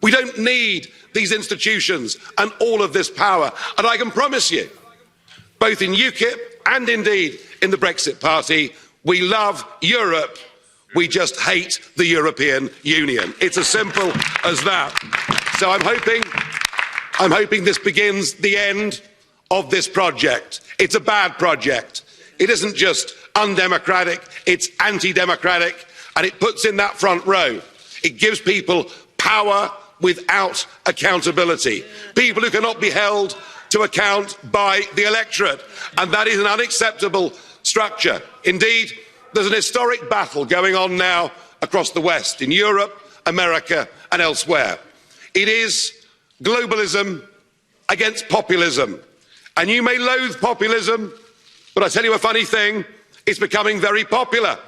We don't need these institutions and all of this power. And I can promise you, both in UKIP and indeed in the Brexit Party, we love Europe. We just hate the European Union. It's as simple as that. So I'm hoping this begins the end of this project. It's a bad project. It isn't just undemocratic, it's anti-democratic, and it puts in that front row. It gives people power without accountability. People who cannot be held to account by the electorate, and that is an unacceptable structure. Indeed, there's an historic battle going on now across the West, in Europe, America and elsewhere. It is globalism against populism. And you may loathe populism, but I tell you a funny thing, it's becoming very popular.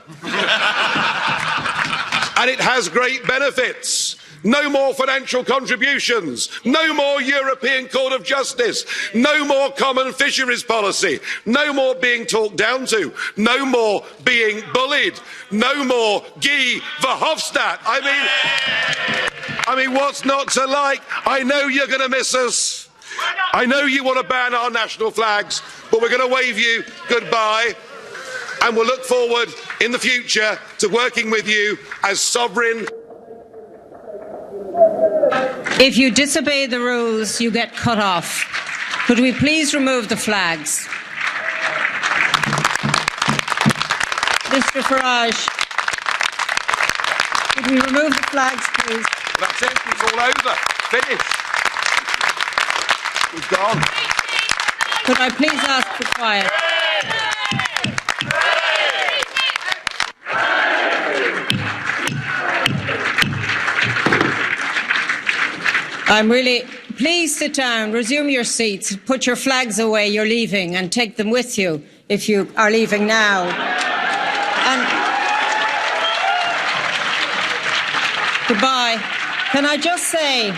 And it has great benefits. No more financial contributions, no more European Court of Justice, no more common fisheries policy, no more being talked down to, no more being bullied, no more Guy Verhofstadt. I mean, what's not to like? I know you're going to miss us. I know you want to ban our national flags, but we're going to wave you goodbye. And we'll look forward in the future to working with you as sovereign. If you disobey the rules, you get cut off. Could we please remove the flags? Mr. Farage, could we remove the flags, please? That's it. It's all over. Finished. We've gone. Could I please ask for quiet? Please sit down, resume your seats, put your flags away, you're leaving, and take them with you if you are leaving now. And goodbye. Can I just say,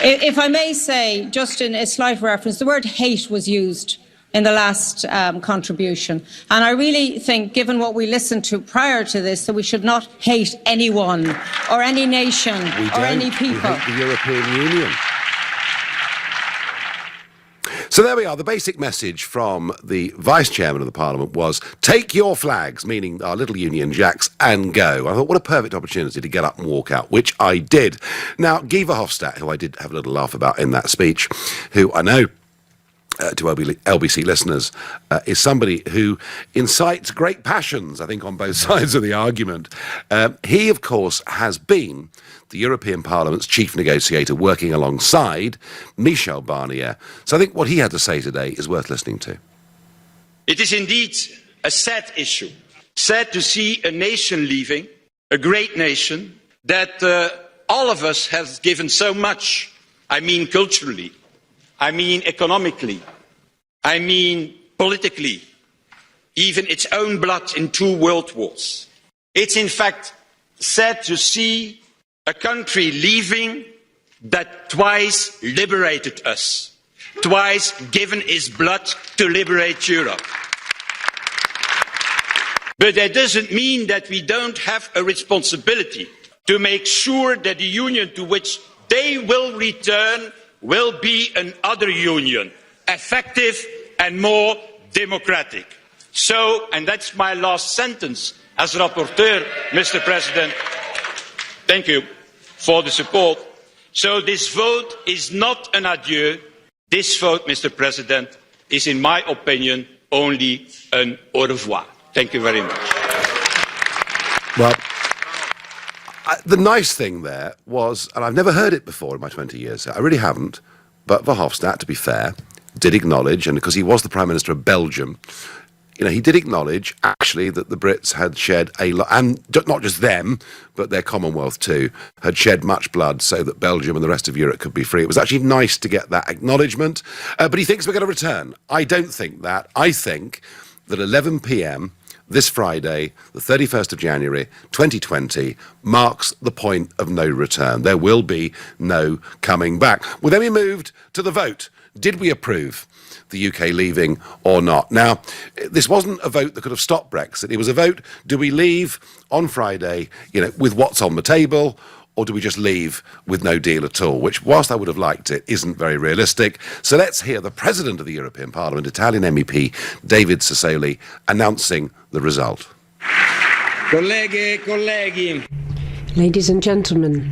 if I may say, just in a slight reference, the word hate was used in the last contribution. And I really think, given what we listened to prior to this, that we should not hate anyone or any nation or any people. We hate the European Union. So there we are. The basic message from the Vice Chairman of the Parliament was, take your flags, meaning our little Union Jacks, and go. I thought, what a perfect opportunity to get up and walk out, which I did. Now, Guy Verhofstadt, who I did have a little laugh about in that speech, who I know to LBC listeners, is somebody who incites great passions, I think, on both sides of the argument. He, of course, has been the European Parliament's chief negotiator, working alongside Michel Barnier. So I think what he had to say today is worth listening to. It is indeed a sad issue. Sad to see a nation leaving, a great nation, that all of us have given so much. I mean culturally, I mean economically, I mean politically, even its own blood in 2 world wars. It's in fact sad to see a country leaving that twice liberated us, twice given its blood to liberate Europe. But that doesn't mean that we don't have a responsibility to make sure that the union to which they will return will be another union, effective and more democratic. So, and that's my last sentence as rapporteur, Mr. President, thank you for the support. So this vote is not an adieu. This vote, Mr. President, is in my opinion only an au revoir. Thank you very much. Well, the nice thing there was, and I've never heard it before in my 20 years, I really haven't, but Verhofstadt, to be fair, did acknowledge, and because he was the Prime Minister of Belgium, you know, he did acknowledge, actually, that the Brits had shed a lot, and not just them, but their Commonwealth too, had shed much blood so that Belgium and the rest of Europe could be free. It was actually nice to get that acknowledgement, but he thinks we're going to return. I don't think that. I think that 11 p.m. this Friday, the 31st of January, 2020, marks the point of no return. There will be no coming back. Well, then we moved to the vote. Did we approve the UK leaving or not? Now, this wasn't a vote that could have stopped Brexit. It was a vote, do we leave on Friday, you know, with what's on the table, or do we just leave with no deal at all, which, whilst I would have liked it, isn't very realistic. So let's hear the President of the European Parliament, Italian MEP David Sassoli, announcing the result. Colleghe e colleghi. Ladies and gentlemen,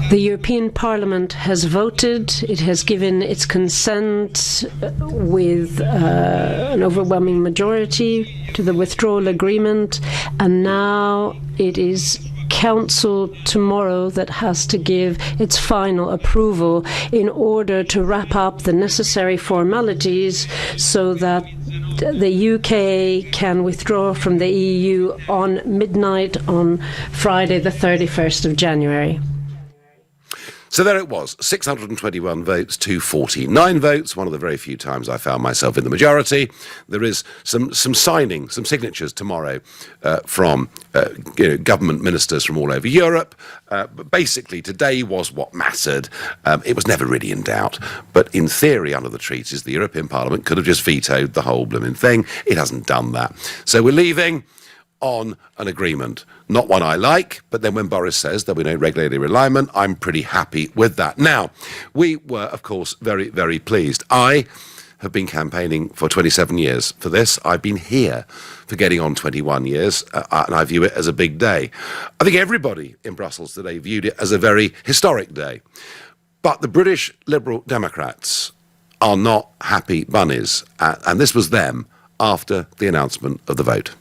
the European Parliament has voted. It has given its consent with an overwhelming majority to the withdrawal agreement, and now it is Council tomorrow that has to give its final approval in order to wrap up the necessary formalities so that the UK can withdraw from the EU on midnight on Friday the 31st of January. So there it was, 621 votes to 49 votes, one of the very few times I found myself in the majority. There is some signing, some signatures tomorrow from government ministers from all over Europe. But basically, today was what mattered. It was never really in doubt. But in theory, under the treaties, the European Parliament could have just vetoed the whole blooming thing. It hasn't done that. So we're leaving on an agreement. Not one I like, but then when Boris says there'll be no regulatory alignment, I'm pretty happy with that. Now, we were, of course, very, very pleased. I have been campaigning for 27 years for this. I've been here for getting on 21 years, and I view it as a big day. I think everybody in Brussels today viewed it as a very historic day. But the British Liberal Democrats are not happy bunnies, and this was them after the announcement of the vote.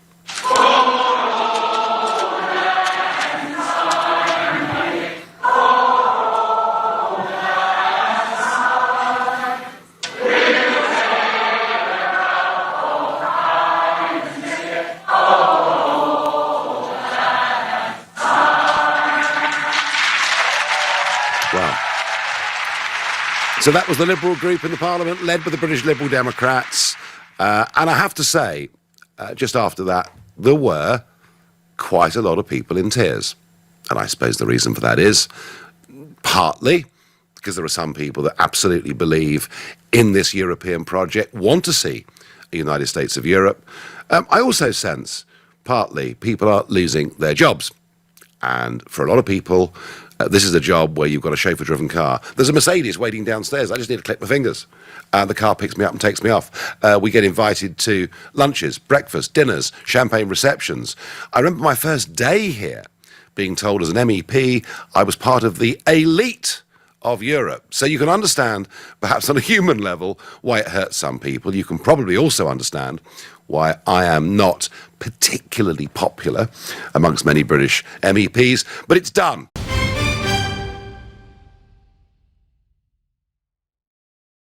So that was the Liberal group in the Parliament, led by the British Liberal Democrats. And I have to say, just after that, there were quite a lot of people in tears. And I suppose the reason for that is partly because there are some people that absolutely believe in this European project, want to see a United States of Europe. I also sense partly people are losing their jobs. And for a lot of people, this is a job where you've got a chauffeur-driven car. There's a Mercedes waiting downstairs. I just need to click my fingers. The car picks me up and takes me off. We get invited to lunches, breakfast, dinners, champagne receptions. I remember my first day here being told as an MEP I was part of the elite of Europe. So you can understand, perhaps on a human level, why it hurts some people. You can probably also understand why I am not particularly popular amongst many British MEPs. But it's done.